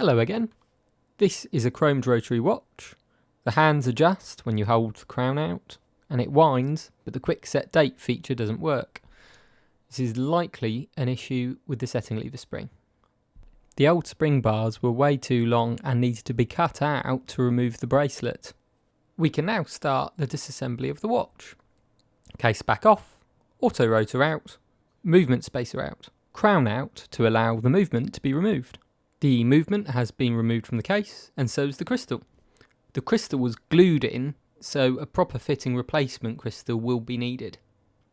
Hello again. This is a chromed rotary watch. The hands adjust when you hold the crown out, and it winds, but the quick set date feature doesn't work. This is likely an issue with the setting lever spring. The old spring bars were way too long and needed to be cut out to remove the bracelet. We can now start the disassembly of the watch. Case back off, auto rotor out, movement spacer out, crown out to allow the movement to be removed. The movement has been removed from the case, and so is the crystal. The crystal was glued in, so a proper fitting replacement crystal will be needed.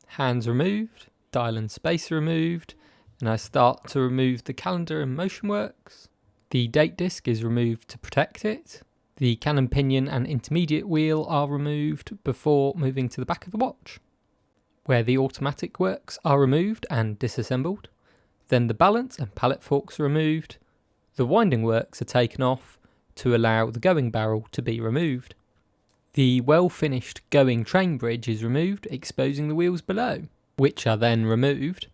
Hands removed, dial and spacer removed, and I start to remove the calendar and motion works. The date disc is removed to protect it. The cannon pinion and intermediate wheel are removed before moving to the back of the watch, where the automatic works are removed and disassembled. Then the balance and pallet forks are removed. The winding works are taken off to allow the going barrel to be removed. The well-finished going train bridge is removed, exposing the wheels below, which are then removed.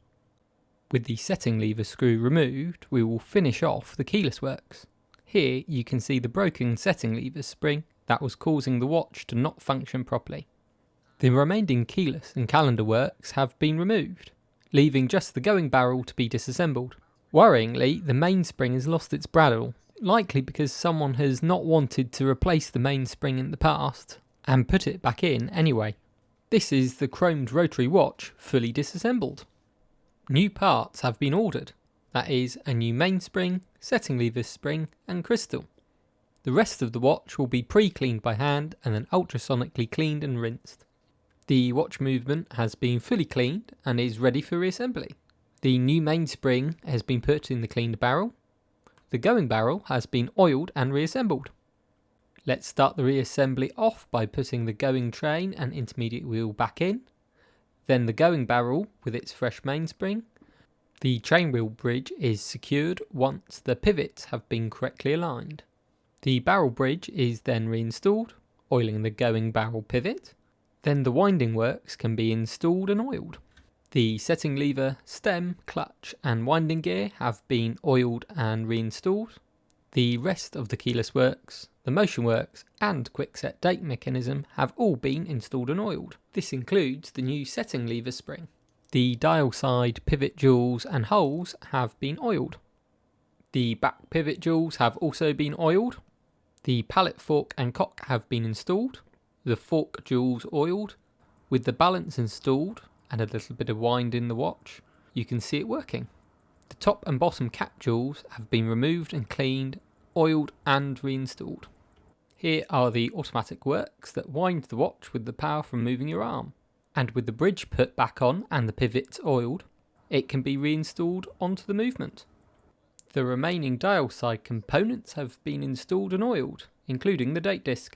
With the setting lever screw removed, we will finish off the keyless works. Here you can see the broken setting lever spring that was causing the watch to not function properly. The remaining keyless and calendar works have been removed, leaving just the going barrel to be disassembled. Worryingly, the mainspring has lost its bradawl, likely because someone has not wanted to replace the mainspring in the past and put it back in anyway. This is the chromed rotary watch fully disassembled. New parts have been ordered, that is a new mainspring, setting lever spring and crystal. The rest of the watch will be pre-cleaned by hand and then ultrasonically cleaned and rinsed. The watch movement has been fully cleaned and is ready for reassembly. The new mainspring has been put in the cleaned barrel. The going barrel has been oiled and reassembled. Let's start the reassembly off by putting the going train and intermediate wheel back in. Then the going barrel with its fresh mainspring. The train wheel bridge is secured once the pivots have been correctly aligned. The barrel bridge is then reinstalled, oiling the going barrel pivot. Then the winding works can be installed and oiled. The setting lever, stem, clutch and winding gear have been oiled and reinstalled. The rest of the keyless works, the motion works and quick set date mechanism have all been installed and oiled. This includes the new setting lever spring. The dial side pivot jewels and holes have been oiled. The back pivot jewels have also been oiled. The pallet fork and cock have been installed. The fork jewels oiled. With the balance installed and a little bit of wind in the watch, you can see it working. The top and bottom cap jewels have been removed and cleaned, oiled and reinstalled. Here are the automatic works that wind the watch with the power from moving your arm. And with the bridge put back on and the pivots oiled, it can be reinstalled onto the movement. The remaining dial side components have been installed and oiled, including the date disc.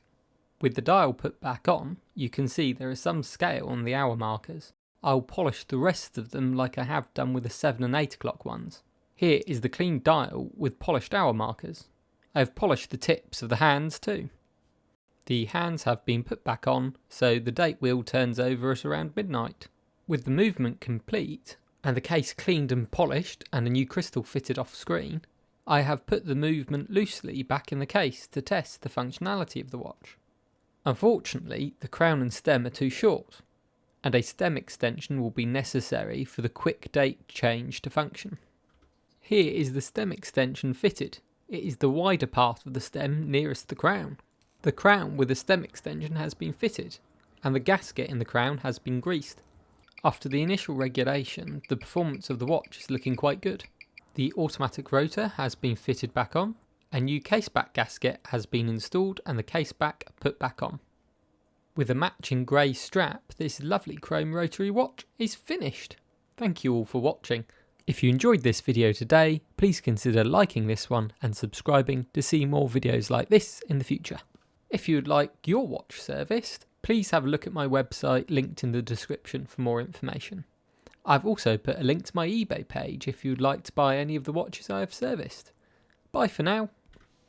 With the dial put back on, you can see there is some scale on the hour markers. I'll polish the rest of them like I have done with the 7 and 8 o'clock ones. Here is the clean dial with polished hour markers. I have polished the tips of the hands too. The hands have been put back on, so the date wheel turns over at around midnight. With the movement complete, and the case cleaned and polished and a new crystal fitted off screen, I have put the movement loosely back in the case to test the functionality of the watch. Unfortunately, the crown and stem are too short, and a stem extension will be necessary for the quick date change to function. Here is the stem extension fitted. It is the wider part of the stem nearest the crown. The crown with the stem extension has been fitted, and the gasket in the crown has been greased. After the initial regulation, the performance of the watch is looking quite good. The automatic rotor has been fitted back on, a new caseback gasket has been installed and the caseback put back on. With a matching grey strap, this lovely chrome rotary watch is finished. Thank you all for watching. If you enjoyed this video today, please consider liking this one and subscribing to see more videos like this in the future. If you would like your watch serviced, please have a look at my website linked in the description for more information. I've also put a link to my eBay page if you'd like to buy any of the watches I have serviced. Bye for now.